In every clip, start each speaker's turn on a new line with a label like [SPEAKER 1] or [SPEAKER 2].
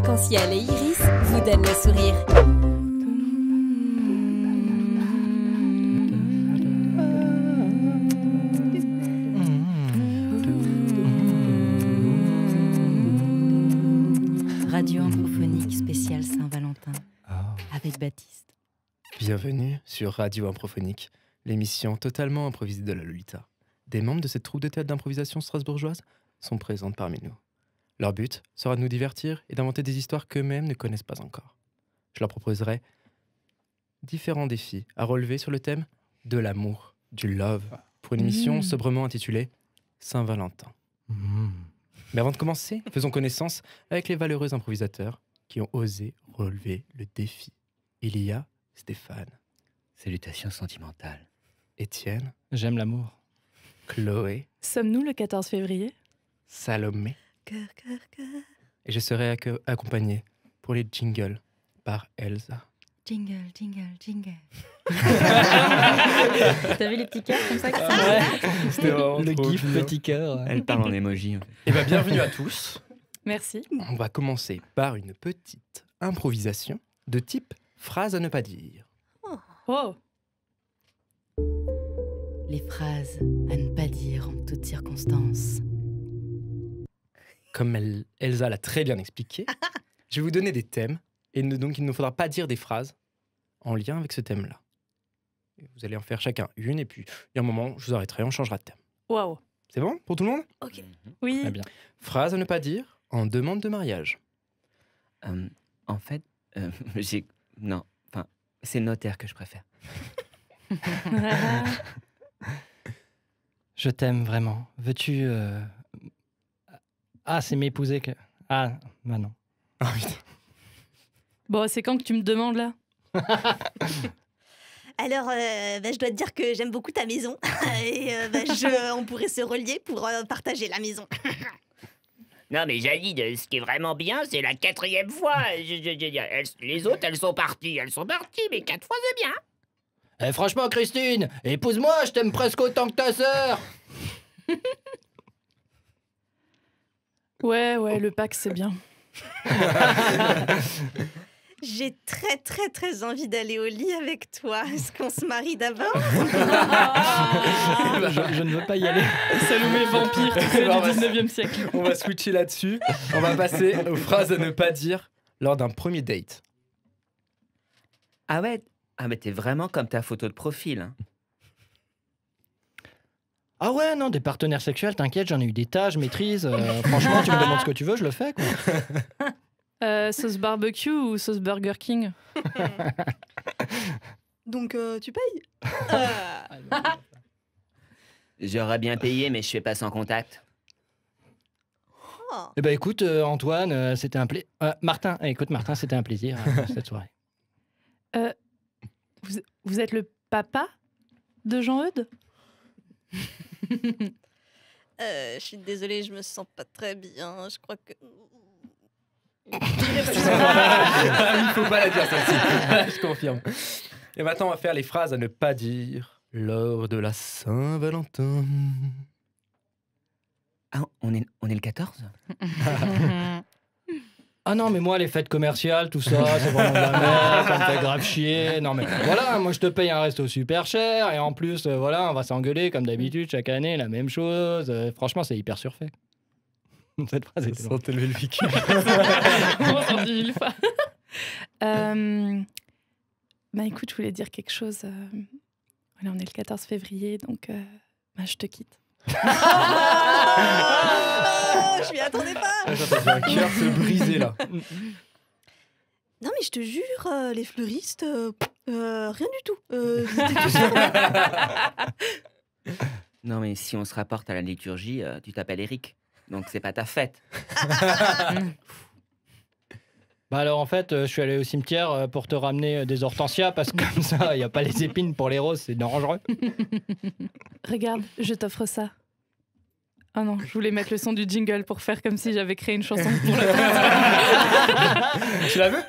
[SPEAKER 1] arc-en-ciel et iris vous donnent le sourire.
[SPEAKER 2] Radio Improphonique spéciale Saint-Valentin avec Baptiste.
[SPEAKER 3] Bienvenue sur Radio Improphonique, l'émission totalement improvisée de la Lolita. Des membres de cette troupe de théâtre d'improvisation strasbourgeoise sont présentes parmi nous. Leur but sera de nous divertir et d'inventer des histoires qu'eux-mêmes ne connaissent pas encore. Je leur proposerai différents défis à relever sur le thème de l'amour, du love, pour une émission sobrement intitulée Saint-Valentin. Mais avant de commencer, faisons connaissance avec les valeureux improvisateurs qui ont osé relever le défi. Il y a Stéphane.
[SPEAKER 4] Salutations sentimentales.
[SPEAKER 3] Étienne.
[SPEAKER 5] J'aime l'amour.
[SPEAKER 3] Chloé.
[SPEAKER 6] Sommes-nous le 14 février?
[SPEAKER 3] Salomé.
[SPEAKER 2] Cœur, cœur, cœur.
[SPEAKER 3] Et je serai accompagné pour les jingles par Elsa.
[SPEAKER 2] Jingle, jingle, jingle. T'as vu les petits cœurs comme ça que ça
[SPEAKER 3] C'était vraiment
[SPEAKER 5] Le
[SPEAKER 3] trop
[SPEAKER 5] gif
[SPEAKER 3] bien.
[SPEAKER 5] petit cœur.
[SPEAKER 4] Elle parle en émoji. En fait.
[SPEAKER 3] Eh bien, bienvenue à tous.
[SPEAKER 6] Merci.
[SPEAKER 3] On va commencer par une petite improvisation de type phrase à ne pas dire.
[SPEAKER 6] Oh,
[SPEAKER 2] Les phrases à ne pas dire en toutes circonstances.
[SPEAKER 3] Comme Elsa l'a très bien expliqué, je vais vous donner des thèmes et donc il ne faudra pas dire des phrases en lien avec ce thème-là. Vous allez en faire chacun une et puis il y a un moment, je vous arrêterai, on changera de thème.
[SPEAKER 6] waouh.
[SPEAKER 3] C'est bon pour tout le monde?
[SPEAKER 2] Ok.
[SPEAKER 6] Oui.
[SPEAKER 5] Très bien.
[SPEAKER 3] Phrase à ne pas dire en demande de mariage.
[SPEAKER 4] En fait, j'ai... Non, enfin, c'est notaire que je préfère.
[SPEAKER 5] Je t'aime vraiment. Veux-tu... Ah, c'est m'épouser que... Ah, bah non.
[SPEAKER 3] Ah putain.
[SPEAKER 6] Bon, c'est quand que tu me demandes là?
[SPEAKER 7] Alors, je dois te dire que j'aime beaucoup ta maison et on pourrait se relier pour partager la maison.
[SPEAKER 8] Non mais Jalid, ce qui est vraiment bien, c'est la 4e fois. Les autres, elles sont parties, mais 4 fois c'est bien.
[SPEAKER 5] Eh, franchement, Christine, épouse-moi, je t'aime presque autant que ta sœur.
[SPEAKER 6] Ouais, le pack c'est bien.
[SPEAKER 7] J'ai très très très envie d'aller au lit avec toi. Est-ce qu'on se marie d'abord?
[SPEAKER 5] Je ne veux pas y aller.
[SPEAKER 6] Salomé vampire, tu sais, du
[SPEAKER 3] On va-
[SPEAKER 6] 19e siècle.
[SPEAKER 3] On va switcher là-dessus. On va passer aux phrases à ne pas dire lors d'un premier date.
[SPEAKER 4] Ah ouais? Ah mais t'es vraiment comme ta photo de profil. Hein.
[SPEAKER 5] Ah ouais, non, des partenaires sexuels, t'inquiète, j'en ai eu des tas, je maîtrise. Franchement, tu me demandes ce que tu veux, je le fais, quoi.
[SPEAKER 6] Sauce barbecue ou sauce Burger King?
[SPEAKER 7] Donc tu payes?
[SPEAKER 4] J'aurais bien payé, mais je fais pas sans contact.
[SPEAKER 7] Oh.
[SPEAKER 5] Eh ben écoute, Antoine, c'était un plaisir. Martin, c'était un plaisir cette soirée.
[SPEAKER 6] Vous êtes le papa de Jean-Eudes?
[SPEAKER 7] Je suis désolée, je me sens pas très bien. Je crois que...
[SPEAKER 3] Il faut pas la dire celle-ci. Je confirme. Et maintenant, on va faire les phrases à ne pas dire lors de la Saint-Valentin.
[SPEAKER 4] Ah, on est le 14?
[SPEAKER 5] Ah non, mais moi, les fêtes commerciales, tout ça, c'est vraiment de la merde, ça me fait grave chier. Non, mais voilà, moi, je te paye un resto super cher, et en plus, voilà, on va s'engueuler comme d'habitude, chaque année, la même chose. Franchement, c'est hyper surfait. Cette phrase était longue.
[SPEAKER 3] Sans t'élever le vécu.
[SPEAKER 6] On s'en dit 1000 fois. Bah écoute, je voulais dire quelque chose. Voilà, on est le 14 février, donc je te quitte.
[SPEAKER 7] Je m'y attendais pas.
[SPEAKER 3] J'ai un cœur se briser là.
[SPEAKER 7] Non mais je te jure, les fleuristes, rien du tout. Ils étaient tous fermés.
[SPEAKER 4] Non mais si on se rapporte à la liturgie, tu t'appelles Eric. Donc c'est pas ta fête.
[SPEAKER 5] Bah alors, en fait, je suis allé au cimetière pour te ramener des hortensias, parce que comme ça, il n'y a pas les épines pour les roses, c'est dangereux.
[SPEAKER 6] Regarde, je t'offre ça. Ah non, je voulais mettre le son du jingle pour faire comme si j'avais créé une chanson pour le...
[SPEAKER 3] Tu la veux?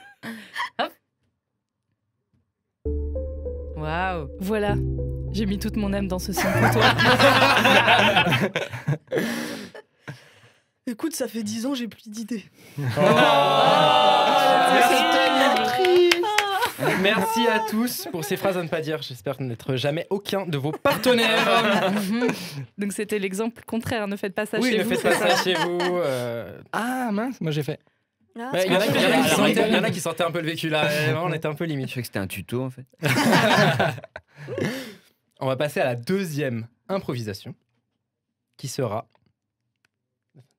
[SPEAKER 2] Waouh.
[SPEAKER 6] Voilà, j'ai mis toute mon âme dans ce son pour toi.
[SPEAKER 7] Écoute, ça fait 10 ans, j'ai plus d'idées.
[SPEAKER 3] Oh Merci à tous pour ces phrases à ne pas dire. J'espère n'être jamais aucun de vos partenaires.
[SPEAKER 6] Donc c'était l'exemple contraire, ne faites pas ça
[SPEAKER 3] Oui,
[SPEAKER 6] chez
[SPEAKER 3] ne
[SPEAKER 6] vous.
[SPEAKER 3] faites pas ça chez vous.
[SPEAKER 5] Ah mince, moi j'ai fait.
[SPEAKER 7] Ah,
[SPEAKER 3] Il y en a
[SPEAKER 7] c'est
[SPEAKER 3] qui il y en a qui sentaient un peu le vécu là. Vraiment, on était un peu
[SPEAKER 4] Je
[SPEAKER 3] limite.
[SPEAKER 4] croyais que c'était un tuto en fait.
[SPEAKER 3] On va passer à la deuxième improvisation qui sera.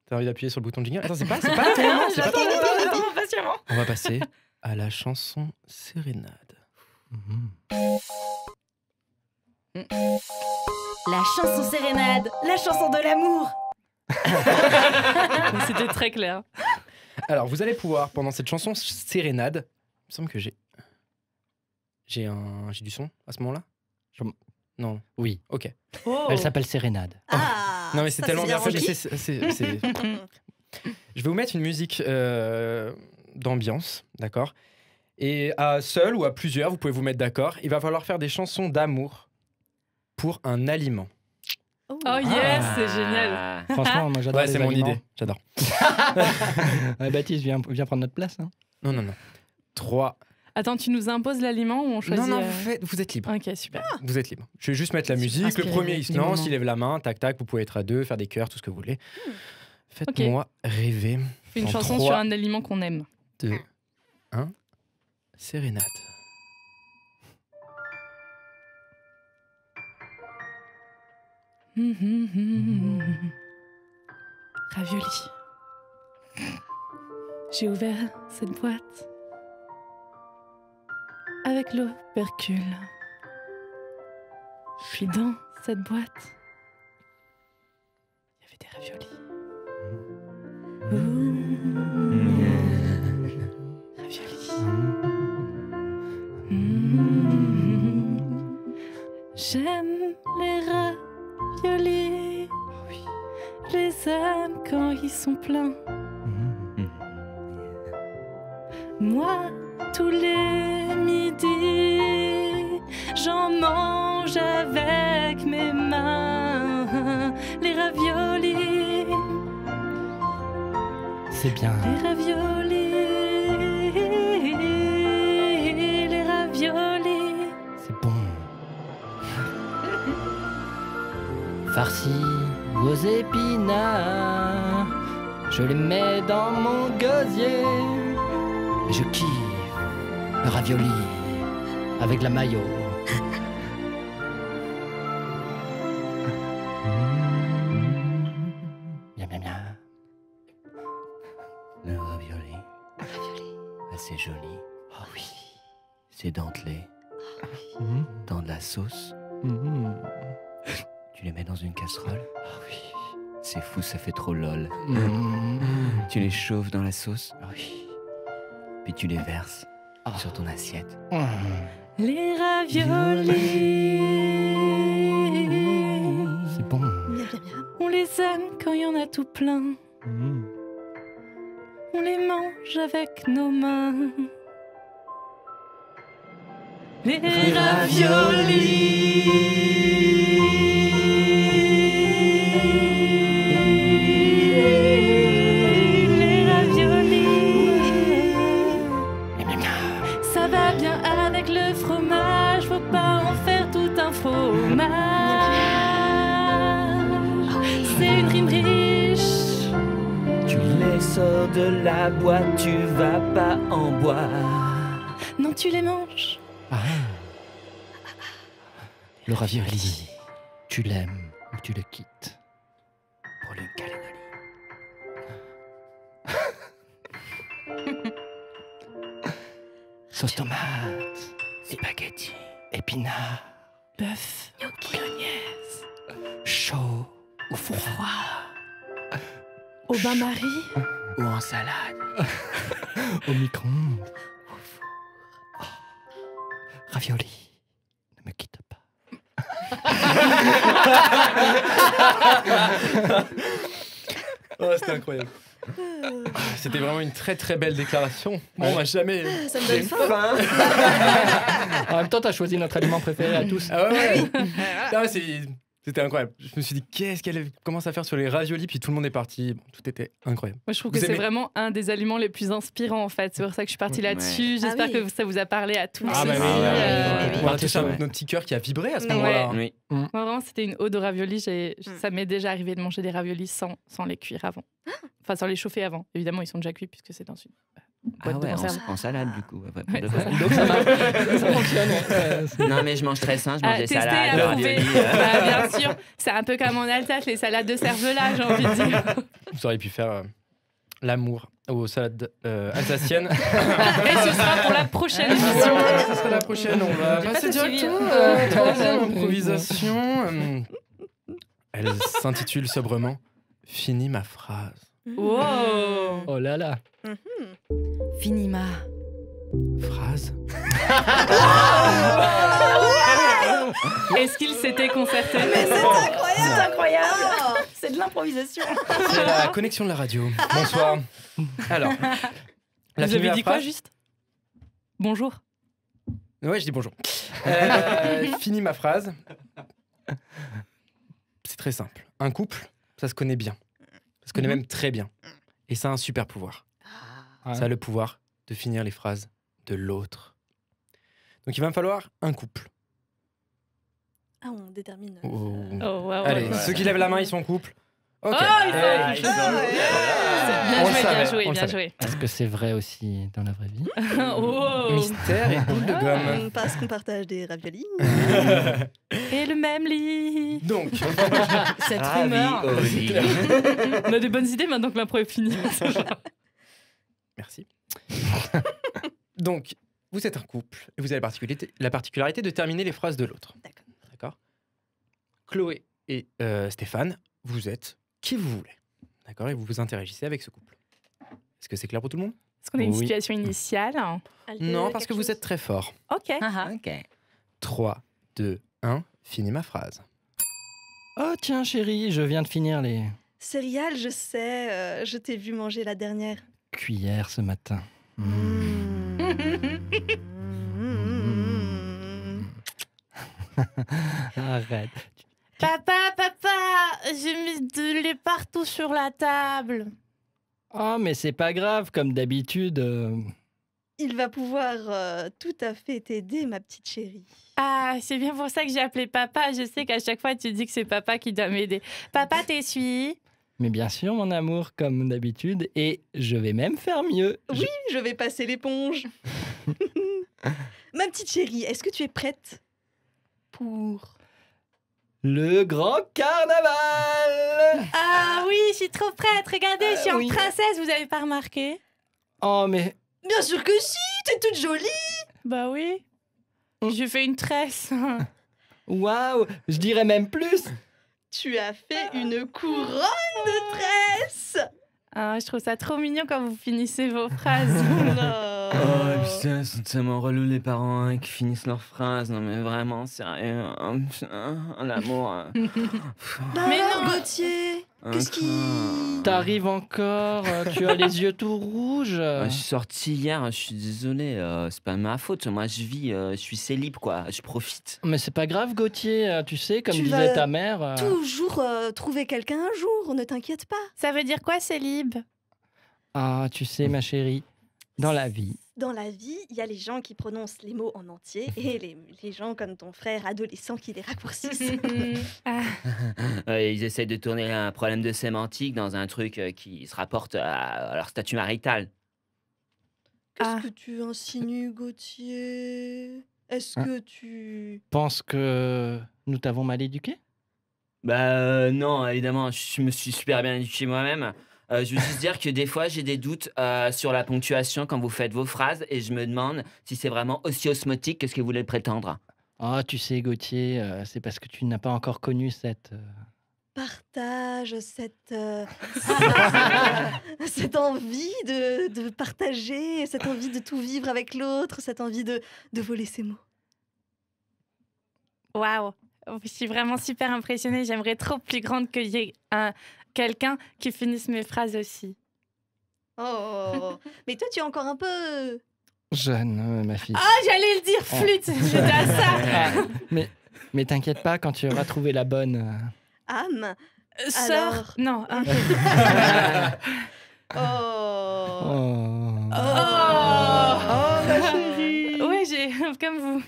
[SPEAKER 3] T'as envie d'appuyer sur le bouton de jingle? Attends, c'est pas ton moment, c'est pas ton moment.
[SPEAKER 6] Attends, patiemment.
[SPEAKER 3] On va passer à la chanson Sérénade.
[SPEAKER 1] La chanson sérénade, la chanson de l'amour.
[SPEAKER 6] C'était très clair.
[SPEAKER 3] Alors, vous allez pouvoir, pendant cette chanson Sérénade, il me semble que j'ai du son à ce moment-là. Non.
[SPEAKER 5] Oui.
[SPEAKER 3] Ok.
[SPEAKER 6] Oh.
[SPEAKER 5] Elle s'appelle Sérénade.
[SPEAKER 7] Ah,
[SPEAKER 3] Non mais c'est
[SPEAKER 7] ça,
[SPEAKER 3] tellement bien fait.
[SPEAKER 7] Rocky.
[SPEAKER 3] Je vais vous mettre une musique d'ambiance, d'accord. Et à seul ou à plusieurs, vous pouvez vous mettre d'accord. Il va falloir faire des chansons d'amour pour un aliment.
[SPEAKER 6] Oh yes, c'est génial.
[SPEAKER 4] Ah.
[SPEAKER 5] Franchement, moi j'adore
[SPEAKER 3] Ouais,
[SPEAKER 5] les
[SPEAKER 3] c'est mon
[SPEAKER 5] aliments.
[SPEAKER 3] idée. J'adore.
[SPEAKER 5] Baptiste, viens prendre notre place. Hein.
[SPEAKER 3] Non. 3.
[SPEAKER 6] Attends, tu nous imposes l'aliment ou on choisit
[SPEAKER 3] Non,
[SPEAKER 6] euh,
[SPEAKER 3] vous êtes libre.
[SPEAKER 6] Ok, super.
[SPEAKER 3] Vous êtes libre. Je vais juste mettre la musique.
[SPEAKER 6] Inspirez
[SPEAKER 3] Le premier, il se
[SPEAKER 6] du
[SPEAKER 3] lance,
[SPEAKER 6] moment.
[SPEAKER 3] il lève la main, tac, tac. Vous pouvez être à 2, faire des chœurs, tout ce que vous voulez. Faites-moi rêver.
[SPEAKER 6] Fais une
[SPEAKER 3] En
[SPEAKER 6] chanson
[SPEAKER 3] 3,
[SPEAKER 6] sur un aliment qu'on aime.
[SPEAKER 3] 2, 1. Sérénade.
[SPEAKER 6] Ravioli. J'ai ouvert cette boîte avec l'opercule. Puis dans cette boîte, il y avait des raviolis. Raviolis. J'aime les raviolis. Je les aime quand ils sont pleins. Moi, tous les midis, j'en mange avec mes mains. Les raviolis,
[SPEAKER 5] C'est bien.
[SPEAKER 6] les raviolis, les raviolis.
[SPEAKER 5] C'est bon. Farci aux épinards, je les mets dans mon gosier. Et je kiffe le ravioli avec la mayo. Miam, miam, miam.
[SPEAKER 4] Le ravioli. Ah, c'est joli.
[SPEAKER 5] Oh oui.
[SPEAKER 4] C'est dentelé. Dans de la sauce. Tu les mets dans une casserole.
[SPEAKER 5] Oh oui.
[SPEAKER 4] C'est fou, ça fait trop lol. Tu les chauffes dans la sauce.
[SPEAKER 5] Oui.
[SPEAKER 4] Puis tu les verses
[SPEAKER 5] Ah.
[SPEAKER 4] sur ton assiette.
[SPEAKER 6] Les raviolis,
[SPEAKER 5] C'est bon.
[SPEAKER 7] Miam, miam, miam.
[SPEAKER 6] on les aime quand il y en a tout plein. On les mange avec nos mains. Les raviolis. Les raviolis. Ça va bien avec le fromage, faut pas en faire tout un fromage. C'est une rime riche.
[SPEAKER 4] Tu les sors de la boîte, tu vas pas en boire.
[SPEAKER 6] Non, tu les manges.
[SPEAKER 5] Le ravioli, tu l'aimes ou tu le quittes.
[SPEAKER 4] Pour le calanoli.
[SPEAKER 5] Sauce tomate,
[SPEAKER 4] Spaghetti.
[SPEAKER 5] épinards,
[SPEAKER 6] Bœuf, bolognaise,
[SPEAKER 5] chaud ou froid.
[SPEAKER 6] au bain-marie.
[SPEAKER 4] Ou en salade.
[SPEAKER 5] Au micro-ondes. Oh. Ravioli, ne me quitte pas.
[SPEAKER 3] Oh, c'était incroyable. C'était vraiment une très très belle déclaration. Bon, on m'a jamais.
[SPEAKER 7] Ça me donne faim.
[SPEAKER 5] En même temps, t'as choisi notre aliment préféré à tous.
[SPEAKER 3] Ah ouais. Non, c'est C'était incroyable. Je me suis dit, qu'est-ce qu'elle commence à faire sur les raviolis, puis tout le monde est parti. Bon, tout était incroyable.
[SPEAKER 6] Moi, je trouve
[SPEAKER 3] Vous
[SPEAKER 6] que c'est
[SPEAKER 3] aimez-
[SPEAKER 6] vraiment un des aliments les plus inspirants, en fait. C'est pour ça que je suis partie là-dessus.
[SPEAKER 7] Ah
[SPEAKER 6] J'espère
[SPEAKER 7] oui.
[SPEAKER 6] que ça vous a parlé à tous.
[SPEAKER 3] Ah, bah
[SPEAKER 6] aussi.
[SPEAKER 3] oui,
[SPEAKER 7] oui,
[SPEAKER 3] On a
[SPEAKER 5] Parti
[SPEAKER 3] tous
[SPEAKER 5] ça,
[SPEAKER 3] un-
[SPEAKER 5] ouais.
[SPEAKER 3] notre petit cœur qui a vibré à ce
[SPEAKER 7] Ouais.
[SPEAKER 3] moment-là.
[SPEAKER 4] Oui.
[SPEAKER 6] Moi, vraiment, c'était une ode aux raviolis. Ça m'est déjà arrivé de manger des raviolis sans les cuire avant. Enfin, sans les chauffer avant. Évidemment, ils sont déjà cuits puisque c'est dans une
[SPEAKER 4] Ah
[SPEAKER 6] boîte de
[SPEAKER 4] ouais,
[SPEAKER 6] conserve.
[SPEAKER 4] en salade du coup. Ouais, pour
[SPEAKER 6] Ouais,
[SPEAKER 4] de
[SPEAKER 6] c'est
[SPEAKER 4] vrai.
[SPEAKER 6] ça.
[SPEAKER 5] Donc ça marche. Ça fonctionne. Ouais.
[SPEAKER 4] Non mais je mange très sain, je
[SPEAKER 6] À
[SPEAKER 4] mange des
[SPEAKER 6] tester,
[SPEAKER 4] salades,
[SPEAKER 6] approuver.
[SPEAKER 4] raviolis.
[SPEAKER 6] Bah, bien sûr, c'est un peu comme en Alsace, les salades de cervelas, j'ai envie de dire.
[SPEAKER 3] Vous auriez pu faire l'amour aux salades alsaciennes.
[SPEAKER 6] Et ce sera pour la prochaine émission.
[SPEAKER 3] Ce sera la prochaine. On va
[SPEAKER 6] J'ai pas
[SPEAKER 3] passer
[SPEAKER 6] tout suivi.
[SPEAKER 3] directement à la troisième improvisation. Elle s'intitule sobrement « Finis ma phrase
[SPEAKER 6] Wow.
[SPEAKER 5] Oh là là.
[SPEAKER 2] Finima. ».
[SPEAKER 3] Phrase
[SPEAKER 6] Est-ce qu'il s'était concerté?
[SPEAKER 1] C'est incroyable. C'est de l'improvisation.
[SPEAKER 3] C'est la connexion de la radio. Bonsoir. Alors, la
[SPEAKER 6] Vous
[SPEAKER 3] finis
[SPEAKER 6] avez
[SPEAKER 3] ma
[SPEAKER 6] dit quoi
[SPEAKER 3] phrase
[SPEAKER 6] juste? Bonjour.
[SPEAKER 3] Ouais, je dis bonjour. Finis ma phrase. C'est très simple. Un couple, ça se connaît bien. Ça se connaît même très bien. Et ça a un super pouvoir.
[SPEAKER 5] Ouais.
[SPEAKER 3] Ça a le pouvoir de finir les phrases de l'autre. Donc il va me falloir un couple.
[SPEAKER 7] Ah, on détermine.
[SPEAKER 3] Oh.
[SPEAKER 6] Oh, waouh.
[SPEAKER 3] Allez,
[SPEAKER 6] ouais.
[SPEAKER 3] ceux qui lèvent la main, ils sont en couple. Ok.
[SPEAKER 6] Oh, il
[SPEAKER 3] Eh,
[SPEAKER 6] faut-
[SPEAKER 3] ils sont-
[SPEAKER 6] Bien
[SPEAKER 3] On
[SPEAKER 6] joué,
[SPEAKER 3] le savait,
[SPEAKER 6] bien joué,
[SPEAKER 3] on le
[SPEAKER 6] bien
[SPEAKER 3] savait.
[SPEAKER 6] joué.
[SPEAKER 5] Est-ce que c'est vrai aussi dans la vraie vie?
[SPEAKER 6] Oh.
[SPEAKER 3] Mystère et boule de gomme.
[SPEAKER 7] Parce qu'on partage des raviolis.
[SPEAKER 6] Et le même lit.
[SPEAKER 3] Donc,
[SPEAKER 6] Cette rumeur.
[SPEAKER 4] Ravioli.
[SPEAKER 6] On a des bonnes idées maintenant que l'impro est finie.
[SPEAKER 3] merci. Donc, vous êtes un couple et vous avez la particularité de terminer les phrases de l'autre.
[SPEAKER 7] D'accord.
[SPEAKER 3] D'accord. Chloé et Stéphane, vous êtes qui vous voulez. D'accord. Et vous vous interagissez avec ce couple. Est-ce que c'est clair pour tout le monde?
[SPEAKER 6] Est-ce qu'on a une
[SPEAKER 5] Oui.
[SPEAKER 6] situation initiale?
[SPEAKER 3] Non, parce que vous êtes très fort.
[SPEAKER 6] Ok.
[SPEAKER 4] Ok.
[SPEAKER 3] 3, 2, 1, finis ma phrase.
[SPEAKER 5] Oh tiens chérie, je viens de finir les
[SPEAKER 7] Céréales, je sais. Je t'ai vu manger la dernière.
[SPEAKER 5] cuillères ce matin. Arrête.
[SPEAKER 6] Papa, j'ai mis de lait partout sur la table.
[SPEAKER 5] Oh mais c'est pas grave, comme d'habitude.
[SPEAKER 7] Il va pouvoir tout à fait t'aider, ma petite chérie.
[SPEAKER 6] Ah, c'est bien pour ça que j'ai appelé papa. Je sais qu'à chaque fois, tu dis que c'est papa qui doit m'aider. Papa, t'essuies?
[SPEAKER 5] Mais bien sûr mon amour, comme d'habitude. Et je vais même faire mieux.
[SPEAKER 7] Oui, je vais passer l'éponge. Ma petite chérie, est-ce que tu es prête pour...
[SPEAKER 5] Le grand carnaval.
[SPEAKER 6] Ah oui, je suis trop prête. Regardez, je suis en
[SPEAKER 5] oui.
[SPEAKER 6] princesse, vous avez pas remarqué?
[SPEAKER 5] Oh mais
[SPEAKER 7] Bien sûr que si, t'es toute jolie.
[SPEAKER 6] Bah oui. J'ai fait une tresse.
[SPEAKER 5] waouh, je dirais même plus.
[SPEAKER 7] Tu as fait une couronne de tresse.
[SPEAKER 6] Ah, je trouve ça trop mignon quand vous finissez vos phrases.
[SPEAKER 4] Oh putain, ils sont tellement relous les parents hein, qui finissent leurs phrases. Non mais vraiment, sérieux. L'amour.
[SPEAKER 6] Mais non.
[SPEAKER 7] Gauthier, qu'est-ce qui...
[SPEAKER 5] T'arrives encore, tu as les yeux tout rouges.
[SPEAKER 4] Je suis sorti hier, je suis désolé, c'est pas ma faute. Moi je vis, je suis célib quoi, je profite.
[SPEAKER 5] Mais c'est pas grave Gauthier, tu sais, comme
[SPEAKER 7] Tu
[SPEAKER 5] disait
[SPEAKER 7] vas
[SPEAKER 5] ta mère.
[SPEAKER 7] Toujours trouver quelqu'un un jour, ne t'inquiète pas.
[SPEAKER 6] Ça veut dire quoi, célib?
[SPEAKER 5] Ah, tu sais ma chérie, dans la vie.
[SPEAKER 7] Dans la vie, il y a les gens qui prononcent les mots en entier et les gens comme ton frère adolescent qui les raccourcissent.
[SPEAKER 6] Ah,
[SPEAKER 4] Ils essayent de tourner un problème de sémantique dans un truc qui se rapporte à leur statut marital.
[SPEAKER 7] Qu'est-ce
[SPEAKER 6] Ah.
[SPEAKER 7] que tu insinues, Gauthier? Est-ce
[SPEAKER 5] Hein?
[SPEAKER 7] que tu...
[SPEAKER 5] Pense que nous t'avons mal éduqué?
[SPEAKER 4] Bah non, évidemment, je me suis super bien éduqué moi-même. Je veux juste dire que des fois, j'ai des doutes sur la ponctuation quand vous faites vos phrases et je me demande si c'est vraiment aussi osmotique que ce que vous voulez prétendre.
[SPEAKER 5] Ah, tu sais Gauthier, c'est parce que tu n'as pas encore connu cette...
[SPEAKER 7] partage cette cette envie de partager, cette envie de tout vivre avec l'autre, cette envie de voler ses mots.
[SPEAKER 6] waouh. Je suis vraiment super impressionnée. J'aimerais trop plus grande qu'il y ait quelqu'un qui finisse mes phrases aussi.
[SPEAKER 7] Oh, mais toi tu es encore un peu...
[SPEAKER 5] Jeune, ma fille.
[SPEAKER 6] Ah, j'allais le dire, flûte. J'étais à ça.
[SPEAKER 5] Mais Mais t'inquiète pas, quand tu auras trouvé la bonne...
[SPEAKER 7] Âme.
[SPEAKER 6] Sœur.
[SPEAKER 7] Alors.
[SPEAKER 6] Non. hein.
[SPEAKER 7] Oh.
[SPEAKER 5] Oh.
[SPEAKER 7] Ma chérie.
[SPEAKER 6] Ouais, j'ai comme vous.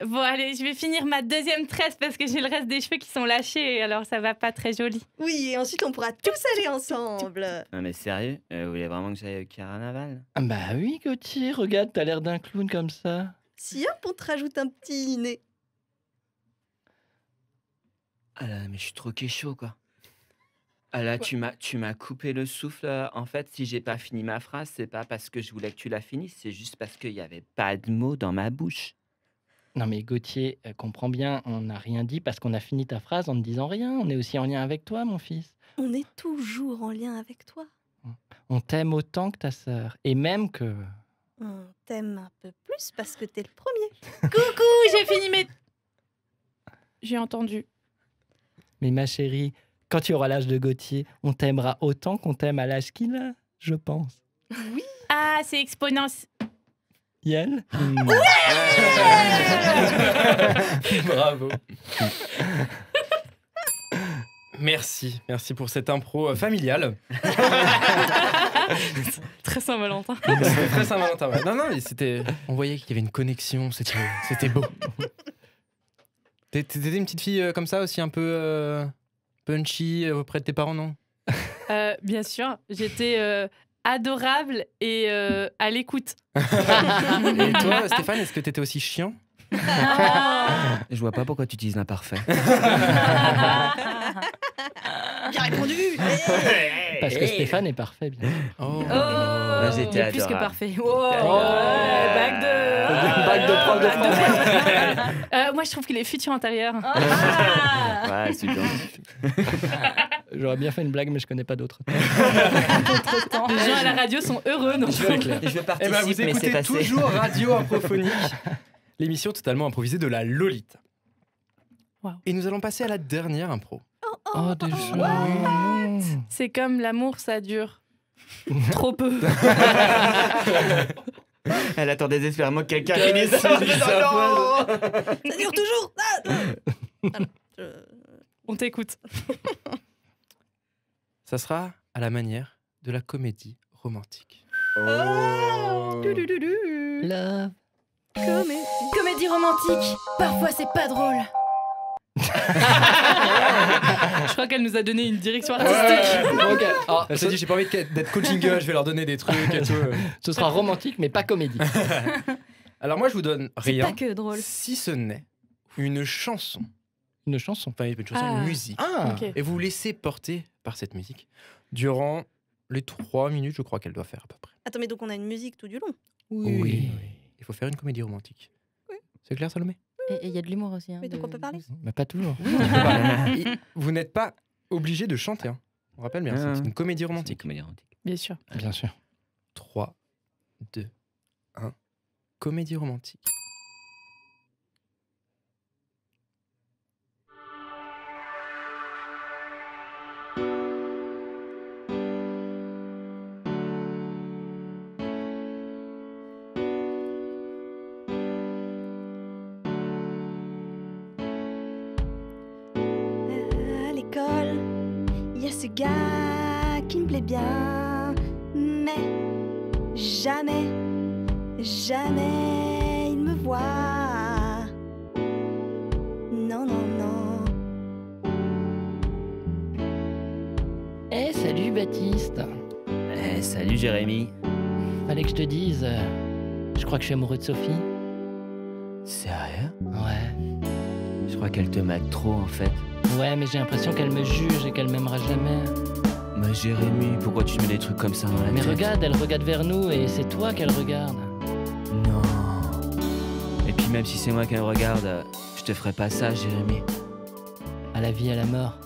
[SPEAKER 6] Bon, allez, je vais finir ma deuxième tresse parce que j'ai le reste des cheveux qui sont lâchés, alors ça va pas très joli.
[SPEAKER 7] Oui, et ensuite on pourra tous aller ensemble.
[SPEAKER 4] Non mais sérieux, vous voulez vraiment que j'aille au carnaval?
[SPEAKER 5] Ah bah oui, Gauthier, regarde, t'as l'air d'un clown comme ça.
[SPEAKER 7] Si hop, on te rajoute un petit nez.
[SPEAKER 4] Ah là, mais je suis trop chaud quoi. Ah là, tu m'as coupé le souffle. En fait, si j'ai pas fini ma phrase, c'est pas parce que je voulais que tu la finisses, c'est juste parce qu'il y avait pas de mots dans ma bouche.
[SPEAKER 5] Non mais Gauthier, comprends bien, on n'a rien dit parce qu'on a fini ta phrase en ne disant rien. On est aussi en lien avec toi, mon fils.
[SPEAKER 7] On est toujours en lien avec toi.
[SPEAKER 5] On t'aime autant que ta sœur. Et même que...
[SPEAKER 7] On t'aime un peu plus parce que t'es le premier.
[SPEAKER 6] Coucou, j'ai fini mes... J'ai entendu.
[SPEAKER 5] Mais ma chérie, quand tu auras l'âge de Gauthier, on t'aimera autant qu'on t'aime à l'âge qu'il a, je pense.
[SPEAKER 7] Oui.
[SPEAKER 6] Ah, c'est exponentiel.
[SPEAKER 5] Yann
[SPEAKER 3] Bravo. Merci pour cette impro familiale.
[SPEAKER 6] Très Saint-Valentin.
[SPEAKER 3] C'était très Saint-Valentin. Ouais. Non, mais c'était. On voyait qu'il y avait une connexion. C'était beau. T'étais une petite fille comme ça aussi, un peu punchy auprès de tes parents, non?
[SPEAKER 6] Bien sûr, j'étais adorable et à l'écoute.
[SPEAKER 3] Et toi, Stéphane, est-ce que t'étais aussi chiant?
[SPEAKER 4] Je vois pas pourquoi tu utilises l'imparfait.
[SPEAKER 7] Bien répondu.
[SPEAKER 5] Parce que Stéphane est parfait, bien sûr.
[SPEAKER 3] Oh.
[SPEAKER 4] Là, j'étais
[SPEAKER 6] plus que
[SPEAKER 4] adorable.
[SPEAKER 6] parfait.
[SPEAKER 5] Bac
[SPEAKER 6] Bac
[SPEAKER 5] de prof de français.
[SPEAKER 6] moi, je trouve qu'il est futur antérieur.
[SPEAKER 4] Ouais, c'est bien.
[SPEAKER 5] J'aurais bien fait une blague, mais je connais pas d'autres.
[SPEAKER 6] Les gens à la radio sont heureux. Non,
[SPEAKER 4] Je
[SPEAKER 3] Eh
[SPEAKER 4] participe,
[SPEAKER 3] ben, vous
[SPEAKER 4] mais c'est
[SPEAKER 3] écoutez
[SPEAKER 4] passé.
[SPEAKER 3] toujours Radio Improphonique, l'émission totalement improvisée de la Lolita.
[SPEAKER 6] Wow.
[SPEAKER 3] Et nous allons passer à la dernière impro.
[SPEAKER 5] Oh, déjà.
[SPEAKER 6] C'est comme l'amour, ça dure trop peu.
[SPEAKER 4] Elle attend désespérément que quelqu'un finisse sa
[SPEAKER 7] Ça
[SPEAKER 4] phrase.
[SPEAKER 7] dure toujours.
[SPEAKER 6] On t'écoute.
[SPEAKER 3] Ça sera à la manière de la comédie romantique.
[SPEAKER 5] Love.
[SPEAKER 1] Comédie romantique, parfois c'est pas drôle.
[SPEAKER 6] Je crois qu'elle nous a donné une direction artistique.
[SPEAKER 5] Ok. Alors,
[SPEAKER 3] Elle s'est dit, j'ai pas envie d'être coaching, je vais leur donner des trucs et tout.
[SPEAKER 5] ce sera romantique, mais pas comédie.
[SPEAKER 3] Alors moi, je vous donne
[SPEAKER 1] C'est
[SPEAKER 3] rien,
[SPEAKER 1] pas que drôle.
[SPEAKER 3] si ce n'est une chanson.
[SPEAKER 5] Une chanson.
[SPEAKER 3] Enfin, une chanson,
[SPEAKER 6] Ah.
[SPEAKER 3] une musique.
[SPEAKER 5] Ah,
[SPEAKER 6] Ok.
[SPEAKER 3] Et vous vous laissez porter par cette musique durant les 3 minutes, je crois qu'elle doit faire à peu près.
[SPEAKER 7] Attends, mais donc on a une musique tout du long.
[SPEAKER 5] oui.
[SPEAKER 3] Il faut faire une comédie romantique.
[SPEAKER 7] Oui.
[SPEAKER 3] C'est clair, Salomé?
[SPEAKER 2] Et il y a de l'humour aussi. Hein,
[SPEAKER 7] Mais donc on peut parler.
[SPEAKER 5] Mais pas toujours.
[SPEAKER 3] Vous n'êtes pas obligé de chanter. Hein. On rappelle bien,
[SPEAKER 4] Ah.
[SPEAKER 3] c'est une comédie
[SPEAKER 4] C'est une
[SPEAKER 3] romantique.
[SPEAKER 4] comédie romantique.
[SPEAKER 6] Bien sûr.
[SPEAKER 5] Bien sûr.
[SPEAKER 3] 3, 2, 1. Comédie romantique.
[SPEAKER 7] À l'école, il y a ce gars qui me plaît bien, mais jamais, jamais il me voit. Non, non, non.
[SPEAKER 5] Eh, salut Baptiste.
[SPEAKER 4] Eh, salut Jérémy.
[SPEAKER 5] Fallait que je te dise, je crois que je suis amoureux de Sophie.
[SPEAKER 4] Sérieux?
[SPEAKER 5] Ouais.
[SPEAKER 4] Je crois qu'elle te mate trop en fait.
[SPEAKER 5] Ouais, mais j'ai l'impression qu'elle me juge et qu'elle m'aimera jamais.
[SPEAKER 4] Mais Jérémy, pourquoi tu mets des trucs comme ça dans la
[SPEAKER 5] Mais
[SPEAKER 4] tête?
[SPEAKER 5] regarde, elle regarde vers nous et c'est toi qu'elle regarde.
[SPEAKER 4] Non. Et puis même si c'est moi qu'elle regarde, je te ferai pas ça, Jérémy.
[SPEAKER 5] À la vie, à la mort.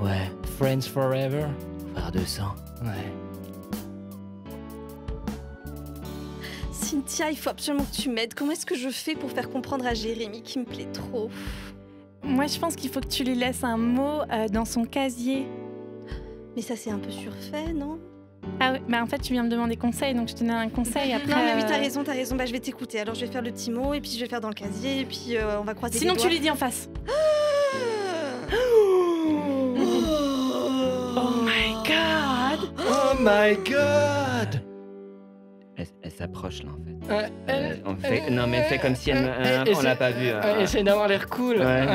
[SPEAKER 4] Ouais,
[SPEAKER 5] Friends forever.
[SPEAKER 4] frère de sang.
[SPEAKER 5] Ouais.
[SPEAKER 7] Cynthia, il faut absolument que tu m'aides. Comment est-ce que je fais pour faire comprendre à Jérémy qui me plaît trop?
[SPEAKER 6] Moi, je pense qu'il faut que tu lui laisses un mot dans son casier.
[SPEAKER 7] Mais ça, c'est un peu surfait, non?
[SPEAKER 6] Ah ouais, bah en fait, tu viens me demander conseil, donc je te donne un conseil après.
[SPEAKER 7] Non mais oui, t'as raison. Bah je vais t'écouter. Alors je vais faire le petit mot et puis je vais faire dans le casier et puis on va croiser
[SPEAKER 6] Sinon,
[SPEAKER 7] les
[SPEAKER 6] tu
[SPEAKER 7] doigts.
[SPEAKER 6] lui dis en face. Oh my god!
[SPEAKER 5] Oh my god!
[SPEAKER 4] Elle s'approche là en fait.
[SPEAKER 5] Elle-
[SPEAKER 4] Non mais fais comme si on l'a pas vu.
[SPEAKER 5] Essaye d'avoir l'air cool.
[SPEAKER 4] Ouais.
[SPEAKER 5] Ouais.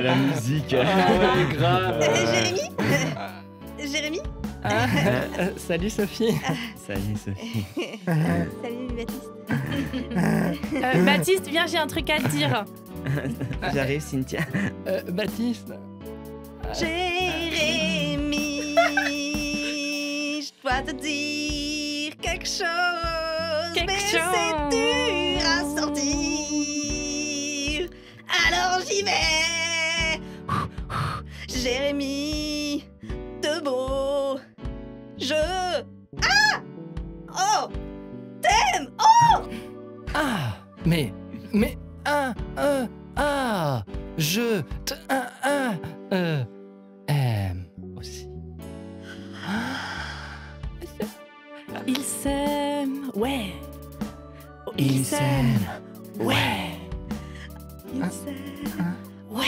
[SPEAKER 4] La musique.
[SPEAKER 5] Ah ouais, grave.
[SPEAKER 7] Jérémy
[SPEAKER 5] Salut Sophie.
[SPEAKER 4] Salut Sophie.
[SPEAKER 7] Salut Baptiste.
[SPEAKER 6] Baptiste, viens, j'ai un truc à te dire.
[SPEAKER 4] J'arrive Cynthia.
[SPEAKER 5] Baptiste.
[SPEAKER 7] Jérémy, je dois te dire quelque chose,
[SPEAKER 6] Quelque
[SPEAKER 7] mais
[SPEAKER 6] chose.
[SPEAKER 7] c'est dur à sortir. Alors j'y vais. Jérémy, de beau, je... Oh, t'aimes.
[SPEAKER 5] Ah, mais, je aime aussi.
[SPEAKER 6] Il s'aime, ouais.
[SPEAKER 5] Il s'aime.
[SPEAKER 6] ouais.
[SPEAKER 7] Il s'aime.
[SPEAKER 6] Ouais.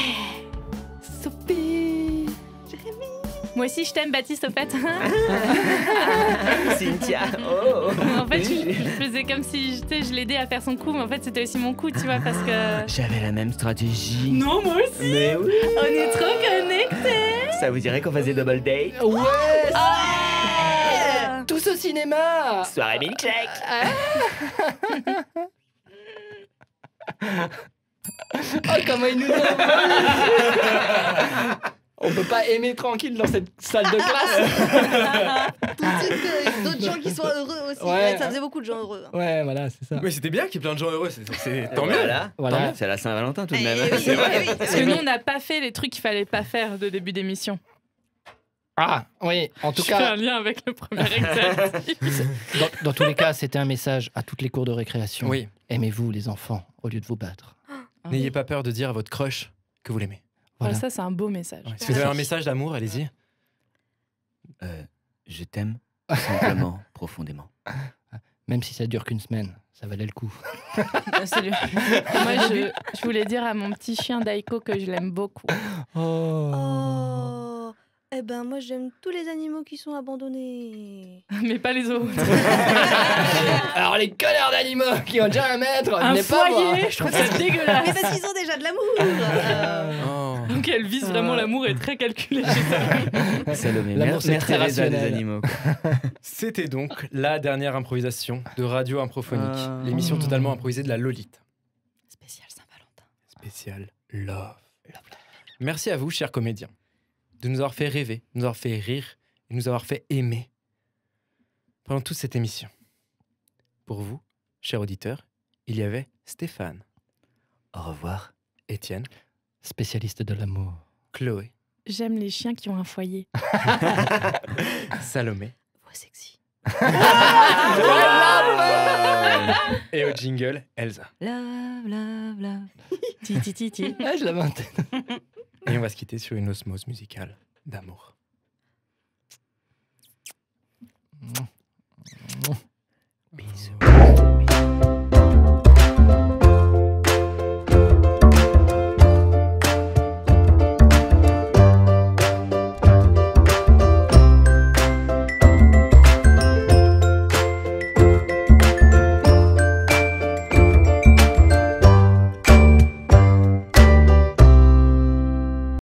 [SPEAKER 5] Sophie.
[SPEAKER 7] Jérémy.
[SPEAKER 6] Moi aussi, je t'aime, Baptiste, au fait.
[SPEAKER 4] Cynthia. Oh.
[SPEAKER 6] En fait, je faisais comme si je l'aidais à faire son coup, mais en fait, c'était aussi mon coup, tu vois, parce que...
[SPEAKER 4] J'avais la même stratégie.
[SPEAKER 6] Non, moi aussi.
[SPEAKER 4] Mais oui.
[SPEAKER 6] On est trop connectés.
[SPEAKER 4] Ça vous dirait qu'on faisait double date?
[SPEAKER 5] Ouais.
[SPEAKER 6] Ah.
[SPEAKER 5] Tous au cinéma.
[SPEAKER 4] Soirée milkshake.
[SPEAKER 5] Oh, comment il nous a On peut pas aimer tranquille dans cette salle de classe.
[SPEAKER 7] Tout de suite, il y a d'autres gens qui sont heureux aussi.
[SPEAKER 5] Ouais.
[SPEAKER 7] Ça faisait beaucoup de gens heureux.
[SPEAKER 5] Ouais, voilà, c'est ça.
[SPEAKER 3] Mais c'était bien qu'il y ait plein de gens heureux, tant mieux.
[SPEAKER 5] Voilà.
[SPEAKER 4] C'est la Saint-Valentin tout de
[SPEAKER 7] Eh
[SPEAKER 4] même.
[SPEAKER 7] oui,
[SPEAKER 4] C'est vrai.
[SPEAKER 7] eh oui.
[SPEAKER 6] Parce que nous, on n'a pas fait les trucs qu'il fallait pas faire de début d'émission.
[SPEAKER 5] Ah, oui, en tout
[SPEAKER 6] Je fais un
[SPEAKER 5] cas,
[SPEAKER 6] lien avec le premier exercice.
[SPEAKER 5] dans tous les cas, c'était un message à toutes les cours de récréation.
[SPEAKER 3] Oui,
[SPEAKER 5] Aimez-vous les enfants au lieu de vous battre.
[SPEAKER 3] n'ayez pas peur de dire à votre crush que vous l'aimez.
[SPEAKER 5] Voilà.
[SPEAKER 6] Ça, c'est un beau message.
[SPEAKER 3] Ouais, si vous avez un message d'amour, allez-y.
[SPEAKER 4] Je t'aime simplement, profondément.
[SPEAKER 5] Même si ça dure qu'une semaine, ça valait le coup.
[SPEAKER 6] Salut. Moi, je voulais dire à mon petit chien Daiko que je l'aime beaucoup.
[SPEAKER 7] Oh. Eh ben, moi, j'aime tous les animaux qui sont abandonnés.
[SPEAKER 6] Mais pas les autres.
[SPEAKER 5] Alors les connards d'animaux qui ont déjà un maître,
[SPEAKER 6] Un
[SPEAKER 5] venez pas voir.
[SPEAKER 6] foyer, je trouve ça dégueulasse.
[SPEAKER 7] Mais parce qu'ils ont déjà de l'amour.
[SPEAKER 3] Oh.
[SPEAKER 6] Donc elle vise vraiment l'amour et très calculée.
[SPEAKER 4] Salomé,
[SPEAKER 5] L'amour, c'est
[SPEAKER 4] merci
[SPEAKER 5] très
[SPEAKER 4] Teresa des
[SPEAKER 5] rationnel.
[SPEAKER 4] animaux.
[SPEAKER 3] C'était donc la dernière improvisation de Radio Improphonique,
[SPEAKER 4] Ah.
[SPEAKER 3] l'émission totalement improvisée de la Lolita.
[SPEAKER 6] Spécial Saint-Valentin.
[SPEAKER 3] Spécial Love. Merci à vous, chers comédiens, de nous avoir fait rêver, de nous avoir fait rire et de nous avoir fait aimer pendant toute cette émission. Pour vous, chers auditeurs, il y avait Stéphane,
[SPEAKER 4] Au revoir.
[SPEAKER 3] Étienne,
[SPEAKER 5] Spécialiste de l'amour.
[SPEAKER 3] Chloé,
[SPEAKER 6] J'aime les chiens qui ont un foyer.
[SPEAKER 3] Salomé
[SPEAKER 7] Voix sexy.
[SPEAKER 3] et au jingle, Elsa.
[SPEAKER 7] Love, love, love.
[SPEAKER 6] Ti, ti, ti, ti.
[SPEAKER 5] Ah, je l'avais en tête.
[SPEAKER 3] Et on va se quitter sur une osmose musicale d'amour.